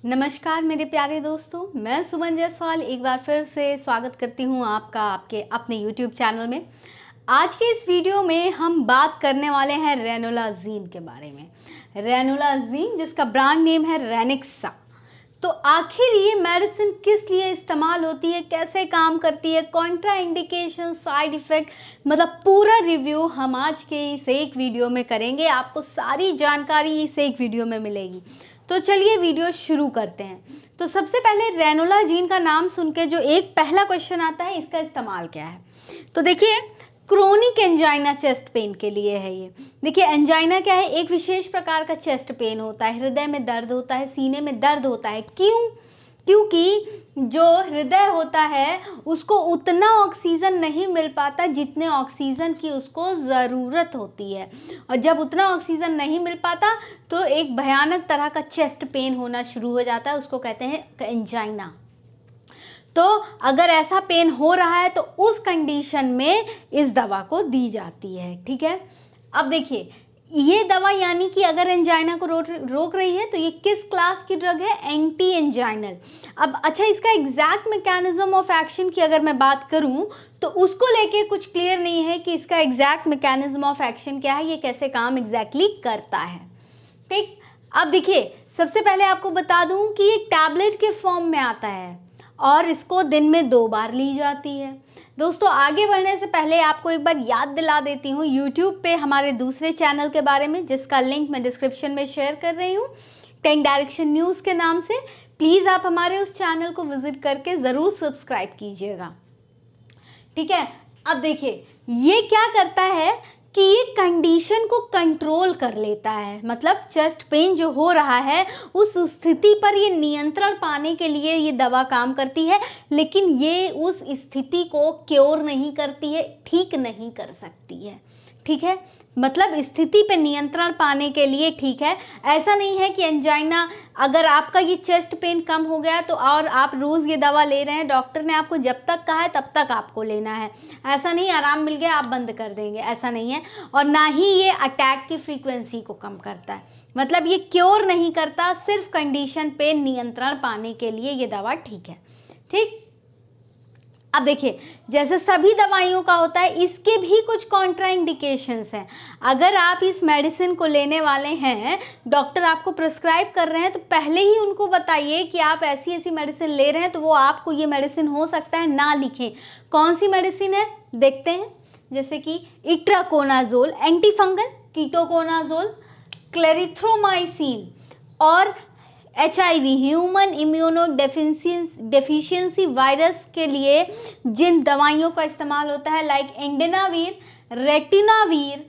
नमस्कार मेरे प्यारे दोस्तों, मैं सुमन जायसवाल एक बार फिर से स्वागत करती हूँ आपका आपके अपने YouTube चैनल में। आज के इस वीडियो में हम बात करने वाले हैं रेनोलाजीन के बारे में। रेनोलाजीन जिसका ब्रांड नेम है रेनेक्सा। तो आखिर ये मेडिसिन किस लिए इस्तेमाल होती है, कैसे काम करती है, कॉन्ट्रा इंडिकेशन, साइड इफ़ेक्ट, मतलब पूरा रिव्यू हम आज के इस एक वीडियो में करेंगे। आपको सारी जानकारी इस एक वीडियो में मिलेगी। तो चलिए वीडियो शुरू करते हैं। तो सबसे पहले रेनोलाजीन का नाम सुन के जो एक पहला क्वेश्चन आता है, इसका इस्तेमाल क्या है। तो देखिए, क्रोनिक एंजाइना चेस्ट पेन के लिए है ये। देखिए, एंजाइना क्या है, एक विशेष प्रकार का चेस्ट पेन होता है, हृदय में दर्द होता है, सीने में दर्द होता है। क्योंकि जो हृदय होता है उसको उतना ऑक्सीजन नहीं मिल पाता जितने ऑक्सीजन की उसको ज़रूरत होती है, और जब उतना ऑक्सीजन नहीं मिल पाता तो एक भयानक तरह का चेस्ट पेन होना शुरू हो जाता है, उसको कहते हैं एंजाइना। तो अगर ऐसा पेन हो रहा है तो उस कंडीशन में इस दवा को दी जाती है। ठीक है, अब देखिए, ये दवा यानी कि अगर एंजाइना को रोक रही है तो ये किस क्लास की ड्रग है, एंटी एंजाइनल। अब अच्छा, इसका एग्जैक्ट मैकेनिज्म ऑफ एक्शन की अगर मैं बात करूं तो उसको लेके कुछ क्लियर नहीं है कि इसका एग्जैक्ट मैकेनिज्म ऑफ एक्शन क्या है, ये कैसे काम एग्जैक्टली करता है। ठीक, अब देखिए, सबसे पहले आपको बता दूं कि ये टैबलेट के फॉर्म में आता है और इसको दिन में 2 बार ली जाती है। दोस्तों, आगे बढ़ने से पहले आपको एक बार याद दिला देती हूँ यूट्यूब पे हमारे दूसरे चैनल के बारे में, जिसका लिंक मैं डिस्क्रिप्शन में शेयर कर रही हूँ, 10 डायरेक्शन न्यूज़ के नाम से। प्लीज़ आप हमारे उस चैनल को विजिट करके ज़रूर सब्सक्राइब कीजिएगा। ठीक है, अब देखिए, ये क्या करता है कि ये कंडीशन को कंट्रोल कर लेता है, मतलब चेस्ट पेन जो हो रहा है उस स्थिति पर ये नियंत्रण पाने के लिए ये दवा काम करती है, लेकिन ये उस स्थिति को क्योर नहीं करती है, ठीक नहीं कर सकती है। ठीक है, मतलब स्थिति पे नियंत्रण पाने के लिए, ठीक है, ऐसा नहीं है कि एंजाइना, अगर आपका ये चेस्ट पेन कम हो गया तो और आप रोज़ ये दवा ले रहे हैं, डॉक्टर ने आपको जब तक कहा है तब तक आपको लेना है, ऐसा नहीं आराम मिल गया आप बंद कर देंगे, ऐसा नहीं है। और ना ही ये अटैक की फ्रीक्वेंसी को कम करता है, मतलब ये क्योर नहीं करता, सिर्फ कंडीशन पे नियंत्रण पाने के लिए ये दवा ठीक है। ठीक, अब देखिए, जैसे सभी दवाइयों का होता है, इसके भी कुछ कॉन्ट्रा इंडिकेशंस हैं। अगर आप इस मेडिसिन को लेने वाले हैं, डॉक्टर आपको प्रिस्क्राइब कर रहे हैं, तो पहले ही उनको बताइए कि आप ऐसी ऐसी मेडिसिन ले रहे हैं, तो वो आपको ये मेडिसिन हो सकता है ना लिखें। कौन सी मेडिसिन है देखते हैं, जैसे कि itraconazole anti fungal, ketoconazole, clarithromycin और HIV human immuno deficiency virus के लिए जिन दवाइयों का इस्तेमाल होता है, लाइक एंडेनावीर, रेटिनावीर,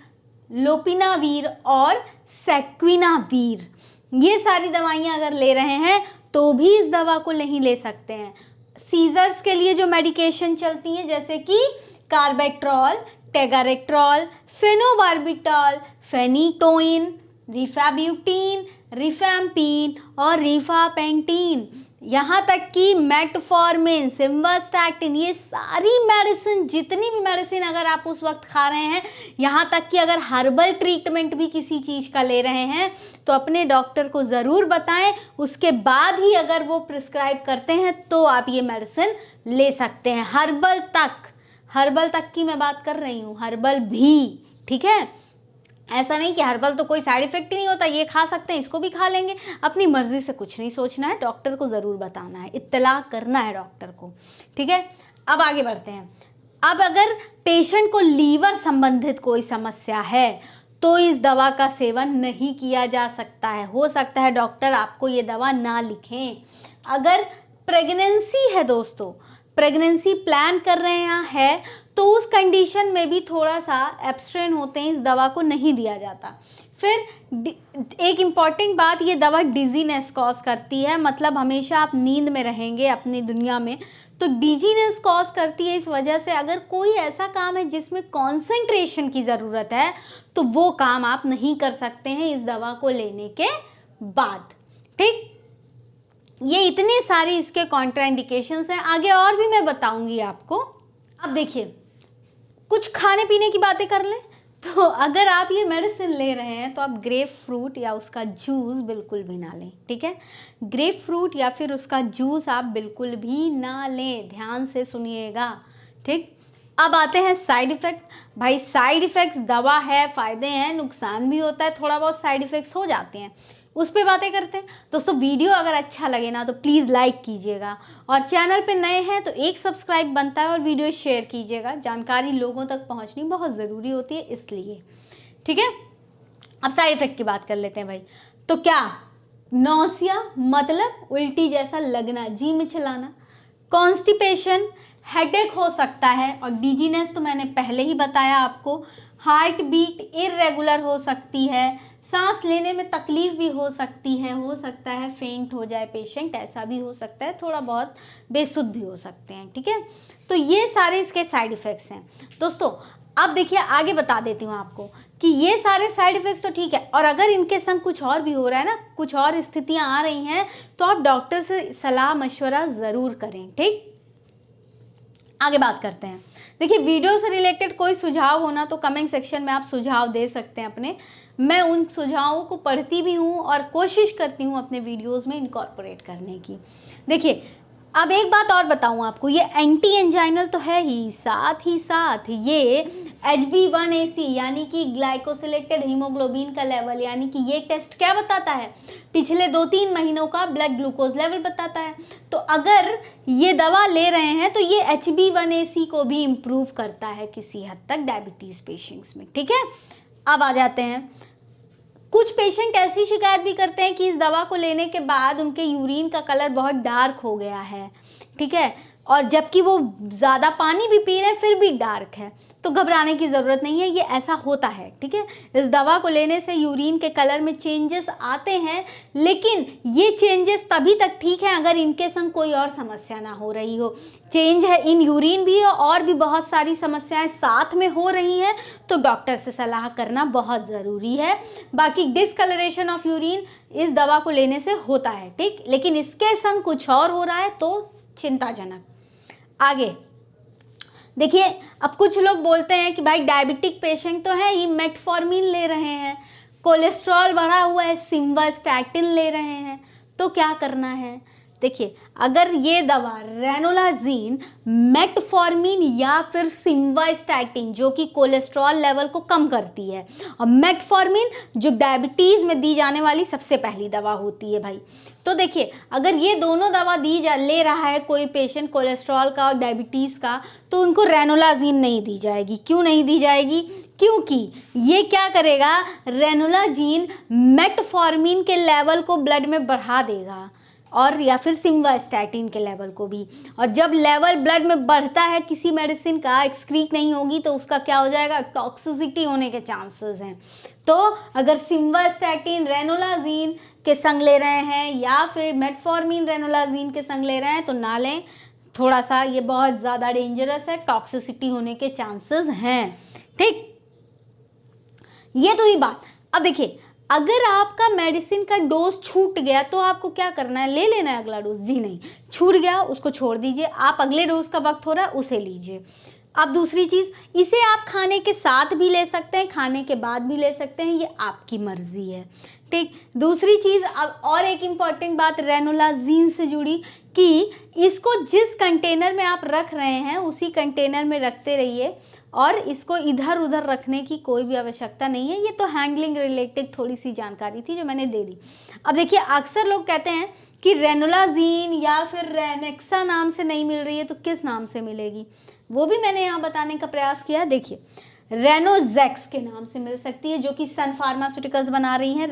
लोपिनावीर और सेक्विनावीर, ये सारी दवाइयाँ अगर ले रहे हैं तो भी इस दवा को नहीं ले सकते हैं। सीजर्स के लिए जो मेडिकेशन चलती हैं, जैसे कि कार्बेट्रॉल, टेगारेट्रॉल, फेनोबार्बिटॉल, फेनिटोइन, रिफाब्यूटिन, रिफैम्पिन और रिफापेंटिन, यहाँ तक कि मेटफॉर्मिन, सिम्वास्टैटिन, ये सारी मेडिसिन, जितनी भी मेडिसिन अगर आप उस वक्त खा रहे हैं, यहाँ तक कि अगर हर्बल ट्रीटमेंट भी किसी चीज़ का ले रहे हैं तो अपने डॉक्टर को ज़रूर बताएं, उसके बाद ही अगर वो प्रिस्क्राइब करते हैं तो आप ये मेडिसिन ले सकते हैं। हर्बल तक की मैं बात कर रही हूँ, हर्बल भी। ठीक है, ऐसा नहीं कि हर्बल तो कोई साइड इफेक्ट ही नहीं होता, ये खा सकते हैं, इसको भी खा लेंगे। अपनी मर्जी से कुछ नहीं सोचना है, डॉक्टर को ज़रूर बताना है, इत्तला करना है डॉक्टर को। ठीक है, अब आगे बढ़ते हैं। अब अगर पेशेंट को लीवर संबंधित कोई समस्या है तो इस दवा का सेवन नहीं किया जा सकता है। हो सकता है डॉक्टर आपको ये दवा ना लिखें। अगर प्रेगनेंसी है दोस्तों, प्रेगनेंसी प्लान कर रहे हैं तो उस कंडीशन में भी थोड़ा सा एब्स्ट्रेन होते हैं, इस दवा को नहीं दिया जाता। फिर एक इम्पॉर्टेंट बात, ये दवा डिजीनेस कॉज करती है, मतलब हमेशा आप नींद में रहेंगे अपनी दुनिया में, तो डिजीनेस कॉज करती है। इस वजह से अगर कोई ऐसा काम है जिसमें कंसंट्रेशन की ज़रूरत है तो वो काम आप नहीं कर सकते हैं इस दवा को लेने के बाद। ठीक, ये इतने सारी इसके कॉन्ट्राइंडिकेशंस हैं, आगे और भी मैं बताऊंगी आपको। अब देखिए, कुछ खाने पीने की बातें कर लें तो अगर आप ये मेडिसिन ले रहे हैं तो आप ग्रेप फ्रूट या उसका जूस बिल्कुल भी ना लें, ठीक है। ग्रेप फ्रूट या फिर उसका जूस आप बिल्कुल भी ना लें, ध्यान से सुनिएगा, ठीक। अब आते हैं साइड इफ़ेक्ट। भाई साइड इफ़ेक्ट्स दवा है, फ़ायदे हैं, नुकसान भी होता है, थोड़ा बहुत साइड इफ़ेक्ट्स हो जाते हैं, उस पर बातें करते हैं। दोस्तों वीडियो अगर अच्छा लगे ना तो प्लीज़ लाइक कीजिएगा, और चैनल पे नए हैं तो एक सब्सक्राइब बनता है, और वीडियो शेयर कीजिएगा, जानकारी लोगों तक पहुंचनी बहुत ज़रूरी होती है इसलिए, ठीक है। अब साइड इफ़ेक्ट की बात कर लेते हैं भाई। तो क्या नौसिया मतलब उल्टी जैसा लगना, जी मिचलाना, कॉन्स्टिपेशन, हेडेक हो सकता है, और डिजीनेस तो मैंने पहले ही बताया आपको, हार्ट बीट इर्रेगुलर हो सकती है, सांस लेने में तकलीफ भी हो सकती है, हो सकता है फेंट हो जाए पेशेंट, ऐसा भी हो सकता है, थोड़ा बहुत बेसुध भी हो सकते हैं, ठीक है। तो ये सारे इसके साइड इफ़ेक्ट्स हैं दोस्तों। अब देखिए आगे बता देती हूँ आपको कि ये सारे साइड इफ़ेक्ट्स तो ठीक है, और अगर इनके संग कुछ और भी हो रहा है ना, कुछ और स्थितियाँ आ रही हैं, तो आप डॉक्टर से सलाह मशवरा ज़रूर करें, ठीक। आगे बात करते हैं। देखिए वीडियो से रिलेटेड कोई सुझाव होना तो कमेंट सेक्शन में आप सुझाव दे सकते हैं अपने, मैं उन सुझावों को पढ़ती भी हूँ और कोशिश करती हूँ अपने वीडियोस में इनकॉर्पोरेट करने की। देखिए अब एक बात और बताऊँ आपको, ये एंटी एंजाइनल तो है ही साथ ये HB1AC यानी कि ग्लाइकोसिलेटेड हीमोग्लोबिन का लेवल, यानी कि ये टेस्ट क्या बताता है, पिछले 2-3 महीनों का ब्लड ग्लूकोज लेवल बताता है। तो अगर ये दवा ले रहे हैं तो ये HB1AC को भी इम्प्रूव करता है किसी हद तक डायबिटीज़ पेशेंट्स में, ठीक है। अब आ जाते हैं, कुछ पेशेंट ऐसी शिकायत भी करते हैं कि इस दवा को लेने के बाद उनके यूरिन का कलर बहुत डार्क हो गया है, ठीक है, और जबकि वो ज़्यादा पानी भी पी रहे हैं फिर भी डार्क है। तो घबराने की ज़रूरत नहीं है, ये ऐसा होता है, ठीक है। इस दवा को लेने से यूरिन के कलर में चेंजेस आते हैं, लेकिन ये चेंजेस तभी तक ठीक है अगर इनके संग कोई और समस्या ना हो रही हो। चेंज है इन यूरिन भी और भी बहुत सारी समस्याएं साथ में हो रही हैं, तो डॉक्टर से सलाह करना बहुत ज़रूरी है। बाकी डिसकलरेशन ऑफ यूरिन इस दवा को लेने से होता है, ठीक, लेकिन इसके संग कुछ और हो रहा है तो चिंताजनक। आगे देखिए, अब कुछ लोग बोलते हैं कि भाई डायबिटिक पेशेंट तो है ही, मेटफॉर्मिन ले रहे हैं, कोलेस्ट्रॉल बढ़ा हुआ है, सिम्वास्टैटिन ले रहे हैं, तो क्या करना है। देखिए अगर ये दवा रेनोलाजीन, मेटफॉर्मिन या फिर सिम्वास्टैटिन जो कि कोलेस्ट्रॉल लेवल को कम करती है, और मेटफॉर्मिन जो डायबिटीज़ में दी जाने वाली सबसे पहली दवा होती है भाई, तो देखिए अगर ये दोनों दवा ले रहा है कोई पेशेंट कोलेस्ट्रॉल का और डायबिटीज़ का, तो उनको रेनोलाजीन नहीं दी जाएगी। क्यों नहीं दी जाएगी, क्योंकि ये क्या करेगा, रेनोलाजीन मेटफॉर्मिन के लेवल को ब्लड में बढ़ा देगा, और या फिर सिम्वास्टैटिन के लेवल को भी, और जब लेवल ब्लड में बढ़ता है किसी मेडिसिन का, एक्सक्रीट नहीं होगी तो उसका क्या हो जाएगा, टॉक्सिसिटी होने के चांसेस हैं। तो अगर सिम्वास्टैटिन रेनोलाजीन के संग ले रहे हैं या फिर मेटफॉर्मिन रेनोलाजीन के संग ले रहे हैं तो ना लें, थोड़ा सा ये बहुत ज़्यादा डेंजरस है, टॉक्सिसिटी होने के चांसेस हैं, ठीक। ये तो ही बात। अब देखिए अगर आपका मेडिसिन का डोज छूट गया तो आपको क्या करना है, ले लेना है अगला डोज, जी नहीं, छूट गया उसको छोड़ दीजिए, आप अगले डोज का वक्त हो रहा है उसे लीजिए। अब दूसरी चीज़, इसे आप खाने के साथ भी ले सकते हैं, खाने के बाद भी ले सकते हैं, ये आपकी मर्जी है, ठीक। दूसरी चीज़, अब और एक इम्पॉर्टेंट बात रेनोलाजीन से जुड़ी, कि इसको जिस कंटेनर में आप रख रहे हैं उसी कंटेनर में रखते रहिए, और इसको इधर उधर रखने की कोई भी आवश्यकता नहीं है। ये तो हैंडलिंग रिलेटेड थोड़ी सी जानकारी थी जो मैंने दे दी। अब देखिए अक्सर लोग कहते हैं कि रेनोलाजीन या फिर रेनेक्सा नाम से नहीं मिल रही है तो किस नाम से मिलेगी, वो भी मैंने यहाँ बताने का प्रयास किया। देखिए रेनोजैक्स के नाम से मिल सकती है जो कि सन फार्मास्यूटिकल्स बना रही है,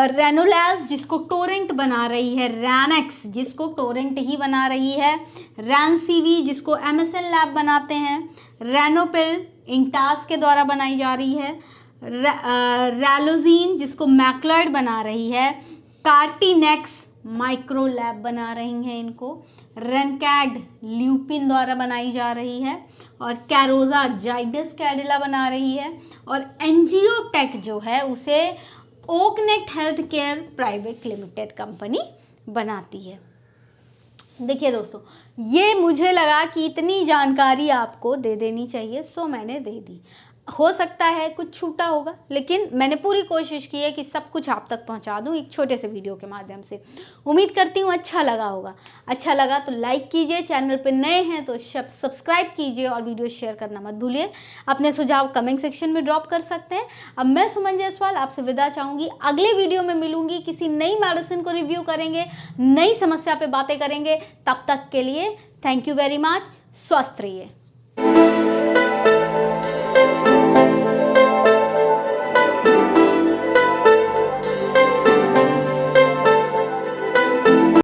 रेनोलैज जिसको टोरेंट बना रही है, रैनेक्स जिसको टोरेंट ही बना रही है, रैनसीवी जिसको एमएसएन लैब बनाते हैं, रेनोपिल इंटास के द्वारा बनाई जा रही है, रैलोजीन जिसको मैक्लॉयड बना रही है, कार्टिनेक्स माइक्रो लैब बना रही हैं इनको, रेनकैड ल्यूपिन द्वारा बनाई जा रही है, और कैरोजा जाइडस कैडिला बना रही है, और एंजियोटेक जो है उसे Oaknet health care private limited company बनाती है। देखिए दोस्तों, ये मुझे लगा कि इतनी जानकारी आपको दे देनी चाहिए, सो मैंने दे दी। हो सकता है कुछ छूटा होगा, लेकिन मैंने पूरी कोशिश की है कि सब कुछ आप तक पहुंचा दूं एक छोटे से वीडियो के माध्यम से। उम्मीद करती हूं अच्छा लगा होगा। अच्छा लगा तो लाइक कीजिए, चैनल पे नए हैं तो सब्सक्राइब कीजिए और वीडियो शेयर करना मत भूलिए। अपने सुझाव कमेंट सेक्शन में ड्रॉप कर सकते हैं। अब मैं सुमन जायसवाल आपसे विदा चाहूँगी, अगले वीडियो में मिलूंगी, किसी नई मेडिसिन को रिव्यू करेंगे, नई समस्या पर बातें करेंगे। तब तक के लिए थैंक यू वेरी मच। स्वस्थ रहिए।